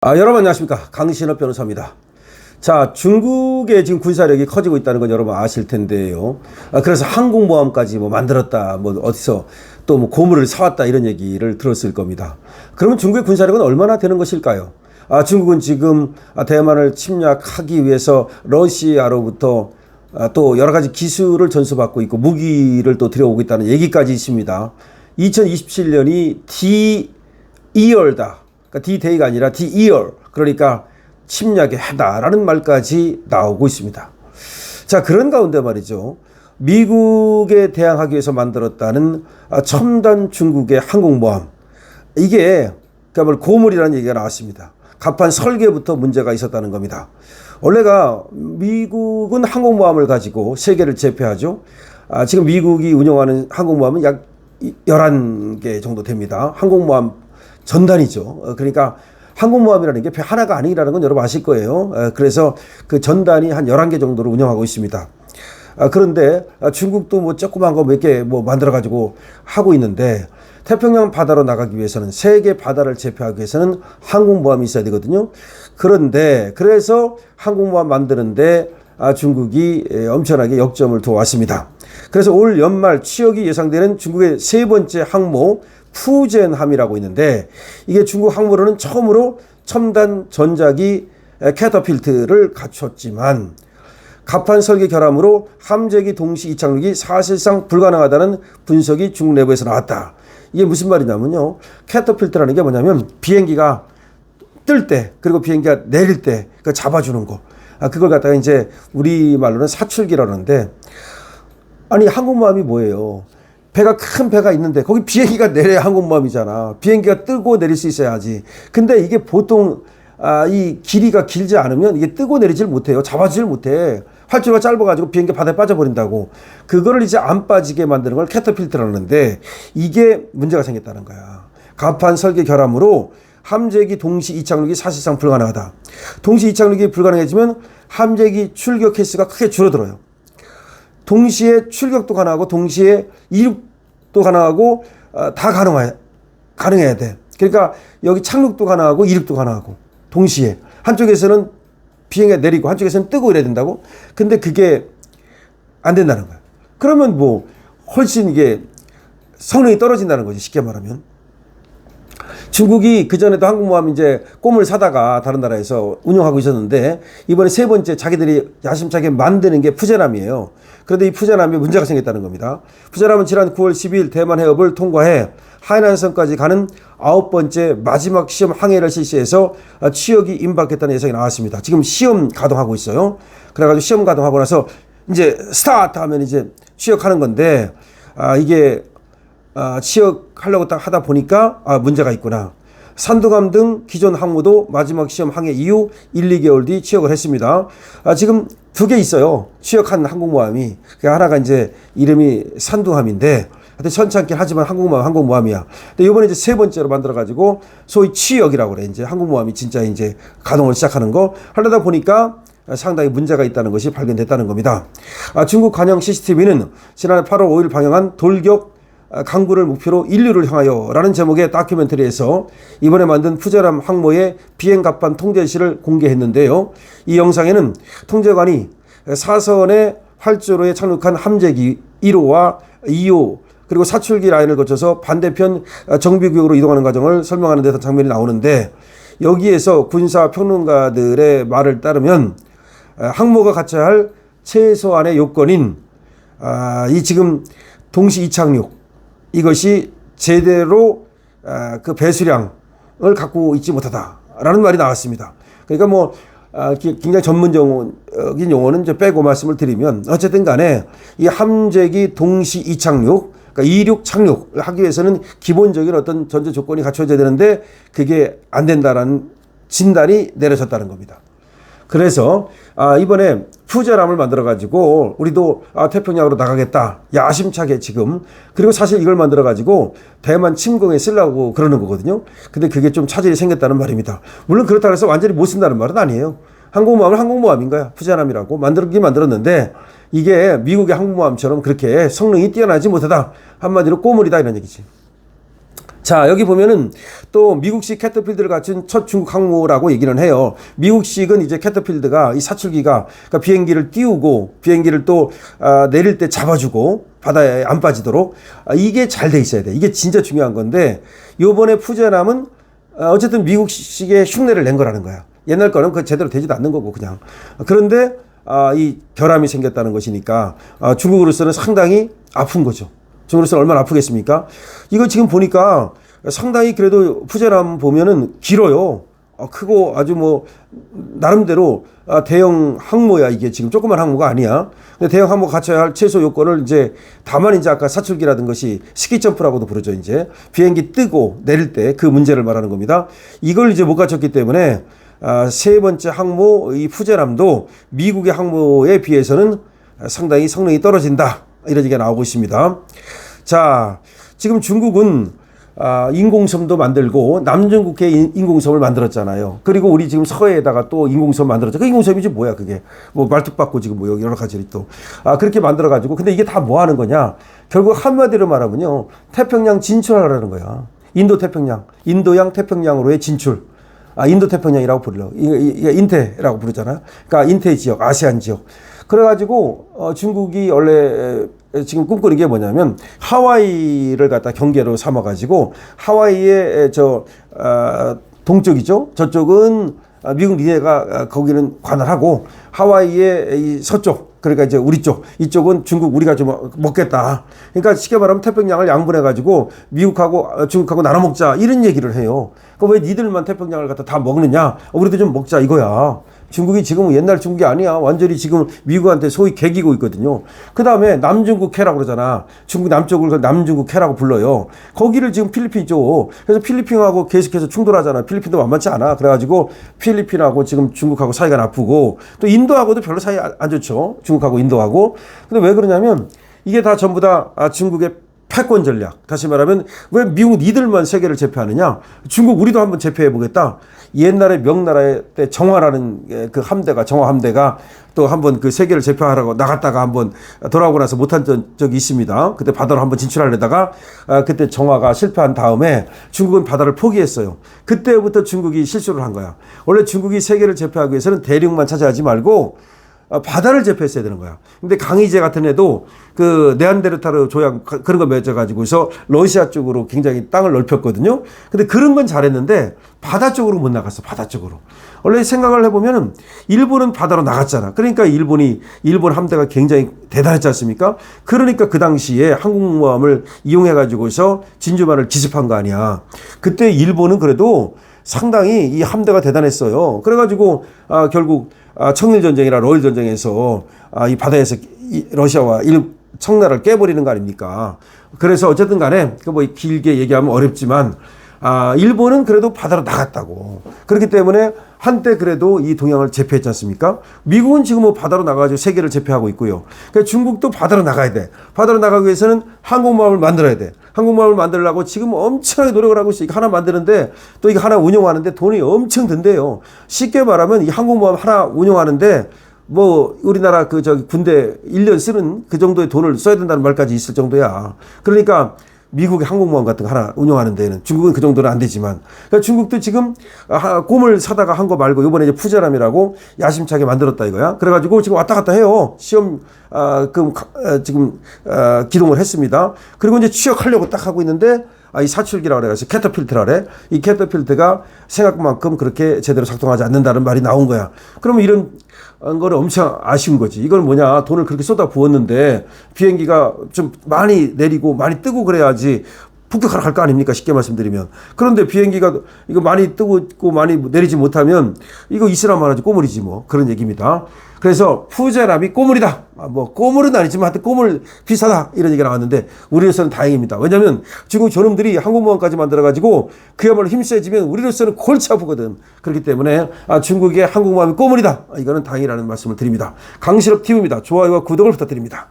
여러분 안녕하십니까. 강신업 변호사입니다. 자, 중국의 지금 군사력이 커지고 있다는 건 여러분 아실 텐데요. 그래서 항공모함까지 만들었다, 어디서 또 고물을 사왔다 이런 얘기를 들었을 겁니다. 그러면 중국의 군사력은 얼마나 되는 것일까요? 중국은 지금 대만을 침략하기 위해서 러시아로부터 또 여러 가지 기술을 전수받고 있고 무기를 또 들여오고 있다는 얘기까지 있습니다. 2027년이 D2열다. 그러니까 D-Day가 아니라 D2열. 그러니까 침략의 해다라는 말까지 나오고 있습니다. 자, 그런 가운데 말이죠. 미국에 대항하기 위해서 만들었다는 첨단 중국의 항공모함. 이게 그야말로 고물이라는 얘기가 나왔습니다. 갑판 설계부터 문제가 있었다는 겁니다. 원래가 미국은 항공모함을 가지고 세계를 제패하죠. 지금 미국이 운영하는 항공모함은 약 11개 정도 됩니다. 항공모함 전단이죠. 그러니까 항공모함이라는 게 배 하나가 아니라는 건 여러분 아실 거예요. 그래서 그 전단이 한 11개 정도로 운영하고 있습니다. 그런데 중국도 조그만 거 몇 개 만들어 가지고 하고 있는데 태평양 바다로 나가기 위해서는 세계 바다를 제패하기 위해서는 항공모함이 있어야 되거든요. 그런데 그래서 항공모함 만드는데 중국이 엄청나게 역점을 두어왔습니다. 그래서 올 연말 취역이 예상되는 중국의 세 번째 항모 푸젠함이라고 있는데 이게 중국 항모로는 처음으로 첨단 전자기 캐터필트를 갖췄지만 갑판 설계 결함으로 함재기 동시 이착륙이 사실상 불가능하다는 분석이 중국 내부에서 나왔다. 이게 무슨 말이냐면요. 캐터필트라는 게 뭐냐면 비행기가 뜰 때 그리고 비행기가 내릴 때 그 잡아주는 거. 그걸 갖다가 이제 우리말로는 사출기라는데 아니 항공모함이 뭐예요? 배가 큰 배가 있는데 거기 비행기가 내려야 항공모함이잖아. 비행기가 뜨고 내릴 수 있어야지. 근데 이게 보통 이 길이가 길지 않으면 이게 뜨고 내리질 못해요. 잡아주질 못해. 활주로가 짧아가지고 비행기 바다에 빠져버린다고. 그거를 이제 안 빠지게 만드는 걸 캐터필트라는데 이게 문제가 생겼다는 거야. 갑판 설계 결함으로 함재기 동시 이착륙이 사실상 불가능하다. 동시 이착륙이 불가능해지면 함재기 출격 횟수가 크게 줄어들어요. 동시에 출격도 가능하고 동시에 이륙도 가능하고 다 가능해야 돼. 그러니까 여기 착륙도 가능하고 이륙도 가능하고 동시에 한쪽에서는 비행기가 내리고 한쪽에서는 뜨고 이래야 된다고. 근데 그게 안 된다는 거야. 그러면 훨씬 이게 성능이 떨어진다는 거지, 쉽게 말하면. 중국이 그전에도 항공모함 이제 꼼을 사다가 다른 나라에서 운영하고 있었는데 이번에 세 번째 자기들이 야심차게 만드는 게 푸젠함이에요. 그런데 이 푸젠함에 문제가 생겼다는 겁니다. 푸젠함은 지난 9월 12일 대만 해협을 통과해 하이난성까지 가는 9번째 마지막 시험 항해를 실시해서 취역이 임박했다는 예상이 나왔습니다. 지금 시험 가동하고 있어요. 그래가지고 시험 가동하고 나서 이제 스타트 하면 이제 취역하는 건데 이게 취역하려고 딱 하다 보니까 문제가 있구나. 산둥함 등 기존 항모도 마지막 시험 항해 이후 1, 2개월 뒤 취역을 했습니다. 지금 2개 있어요. 취역한 항공모함이. 하나가 이제 이름이 산둥함인데 하여튼 천찮긴 하지만 항공모함이야. 근데 이번에 이제 세 번째로 만들어가지고 소위 취역이라고 그래. 이제 항공모함이 진짜 이제 가동을 시작하는 거. 하려다 보니까 상당히 문제가 있다는 것이 발견됐다는 겁니다. 중국 관영 CCTV는 지난해 8월 5일 방영한 돌격 강구를 목표로 인류를 향하여 라는 제목의 다큐멘터리에서 이번에 만든 푸젠함 항모의 비행 갑판 통제실을 공개했는데요. 이 영상에는 통제관이 사선의 활주로에 착륙한 함재기 1호와 2호 그리고 사출기 라인을 거쳐서 반대편 정비구역으로 이동하는 과정을 설명하는 듯한 장면이 나오는데 여기에서 군사 평론가들의 말을 따르면 항모가 갖춰야 할 최소한의 요건인 이 지금 동시 이착륙 이것이 제대로 그 배수량을 갖고 있지 못하다라는 말이 나왔습니다. 그러니까 굉장히 전문적인 용어는 이제 빼고 말씀을 드리면 어쨌든 간에 이 함재기 동시 이착륙 그러니까 이륙 착륙을 하기 위해서는 기본적인 어떤 전제 조건이 갖춰져야 되는데 그게 안 된다라는 진단이 내려졌다는 겁니다. 그래서 이번에 푸젠함을 만들어 가지고 우리도 태평양으로 나가겠다 야심차게 지금 그리고 사실 이걸 만들어 가지고 대만 침공에 쓰려고 그러는 거거든요. 근데 그게 좀 차질이 생겼다는 말입니다. 물론 그렇다고 해서 완전히 못 쓴다는 말은 아니에요. 항공모함은 항공모함인 거야. 푸젠함이라고 만들었는데 이게 미국의 항공모함처럼 그렇게 성능이 뛰어나지 못하다. 한마디로 꼬물이다 이런 얘기지. 자, 여기 보면은 또 미국식 캐터필드를 갖춘 첫 중국 항모라고 얘기는 해요. 미국식은 이제 캐터필드가 이 사출기가 그러니까 비행기를 띄우고 비행기를 또 내릴 때 잡아주고 바다에 안 빠지도록 이게 잘 돼 있어야 돼. 이게 진짜 중요한 건데 요번에 푸제람은 어쨌든 미국식의 흉내를 낸 거라는 거야. 옛날 거는 그 제대로 되지도 않는 거고 그냥. 그런데 이 결함이 생겼다는 것이니까 중국으로서는 상당히 아픈 거죠. 중국으로서는 얼마나 아프겠습니까? 이거 지금 보니까 상당히 그래도 푸제람 보면은 길어요. 크고 아주 뭐 나름대로 대형 항모야. 이게 지금 조그만 항모가 아니야. 근데 대형 항모 갖춰야 할 최소 요건을 이제 다만 이제 아까 사출기라든 것이 스키점프라고도 부르죠. 이제 비행기 뜨고 내릴 때 그 문제를 말하는 겁니다. 이걸 이제 못 갖췄기 때문에 세 번째 항모 이 푸제람도 미국의 항모에 비해서는 상당히 성능이 떨어진다. 이런 얘기가 나오고 있습니다. 자, 지금 중국은 인공섬도 만들고 남중국해 인공섬을 만들었잖아요. 그리고 우리 지금 서해에다가 또 인공섬 만들었죠. 그 인공섬이지 뭐야 그게. 뭐 말뚝박고 지금 뭐 여러 가지 또 그렇게 만들어가지고 근데 이게 다 뭐 하는 거냐. 결국 한마디로 말하면요. 태평양 진출하라는 거야. 인도 태평양, 인도양 태평양으로의 진출. 인도 태평양이라고 부르려. 이게 인태라고 부르잖아요. 그러니까 인태 지역, 아세안 지역. 그래가지고 중국이 원래 지금 꿈꾸는 게 뭐냐면 하와이를 갖다 경계로 삼아가지고 하와이의 동쪽이죠. 저쪽은 미국 니네가 거기는 관할하고 하와이의 이 서쪽 그러니까 이제 우리 쪽 이쪽은 중국 우리가 좀 먹겠다. 그러니까 쉽게 말하면 태평양을 양분해가지고 미국하고 중국하고 나눠 먹자 이런 얘기를 해요. 그럼 왜 니들만 태평양을 갖다 다 먹느냐? 우리도 좀 먹자 이거야. 중국이 지금 옛날 중국이 아니야. 완전히 지금 미국한테 소위 개기고 있거든요. 그 다음에 남중국해라고 그러잖아. 중국 남쪽을 남중국해라고 불러요. 거기를 지금 필리핀 쪽. 그래서 필리핀하고 계속해서 충돌하잖아. 필리핀도 만만치 않아. 그래가지고 필리핀하고 지금 중국하고 사이가 나쁘고 또 인도하고도 별로 사이 안 좋죠. 중국하고 인도하고. 근데 왜 그러냐면 이게 다 전부 다 중국의 패권 전략. 다시 말하면 왜 미국 니들만 세계를 제패하느냐? 중국 우리도 한번 제패해 보겠다. 옛날에 명나라 때 정화라는 그 함대가 정화 함대가 또 한번 그 세계를 제패하라고 나갔다가 한번 돌아오고 나서 못한 적이 있습니다. 그때 바다로 한번 진출하려다가 그때 정화가 실패한 다음에 중국은 바다를 포기했어요. 그때부터 중국이 실수를 한 거야. 원래 중국이 세계를 제패하기 위해서는 대륙만 차지하지 말고 바다를 제패했어야 되는 거야. 근데 강희제 같은 애도 그 네안데르탈 조약 그런 거 맺어가지고서 러시아 쪽으로 굉장히 땅을 넓혔거든요. 근데 그런 건 잘했는데 바다 쪽으로 못 나갔어. 바다 쪽으로. 원래 생각을 해보면은 일본은 바다로 나갔잖아. 그러니까 일본 함대가 굉장히 대단했지 않습니까? 그러니까 그 당시에 항공모함을 이용해가지고서 진주만을 기습한 거 아니야. 그때 일본은 그래도 상당히 이 함대가 대단했어요. 그래가지고 결국 청일전쟁이나 러일전쟁에서 이 바다에서 러시아와 청나라를 깨버리는 거 아닙니까? 그래서 어쨌든 간에 그 뭐 길게 얘기하면 어렵지만 일본은 그래도 바다로 나갔다고. 그렇기 때문에 한때 그래도 이 동양을 제패했지 않습니까? 미국은 지금 뭐 바다로 나가가지고 세계를 제패하고 있고요. 그러니까 중국도 바다로 나가야 돼. 바다로 나가기 위해서는 항공모함을 만들어야 돼. 항공모함을 만들려고 지금 엄청나게 노력을 하고 있어요. 이거 하나 만드는데 또 이거 하나 운영하는데 돈이 엄청 든대요. 쉽게 말하면 이 항공모함 하나 운영하는데 뭐 우리나라 군대 1년 쓰는 그 정도의 돈을 써야 된다는 말까지 있을 정도야. 그러니까 미국의 항공모함 같은 거 하나 운영하는 데는 중국은 그 정도는 안 되지만 그러니까 중국도 지금 꿈을 사다가 한 거 말고 이번에 이제 푸제람이라고 야심차게 만들었다 이거야. 그래가지고 지금 왔다 갔다 해요. 시험 지금 기동을 했습니다. 그리고 이제 취역하려고 딱 하고 있는데 이 사출기라고 그래서 캐터필트라 그래. 이 캐터필트가 생각만큼 그렇게 제대로 작동하지 않는다는 말이 나온 거야. 그러면 이런 거는 엄청 아쉬운 거지. 이걸 뭐냐. 돈을 그렇게 쏟아 부었는데 비행기가 좀 많이 내리고 많이 뜨고 그래야지 폭격하러 갈 거 아닙니까? 쉽게 말씀드리면. 그런데 비행기가 이거 많이 뜨고 있고 많이 내리지 못하면 이거 있으나 말하지 꼬물이지 뭐. 그런 얘기입니다. 그래서 푸제람이 꼬물이다. 뭐 꼬물은 아니지만 하여튼 꼬물 비슷하다. 이런 얘기가 나왔는데 우리로서는 다행입니다. 왜냐하면 중국 저놈들이 항공모함까지 만들어가지고 그야말로 힘 세지면 우리로서는 골치 아프거든. 그렇기 때문에 중국의 항공모함이 꼬물이다. 이거는 다행이라는 말씀을 드립니다. 강실업 TV입니다. 좋아요와 구독을 부탁드립니다.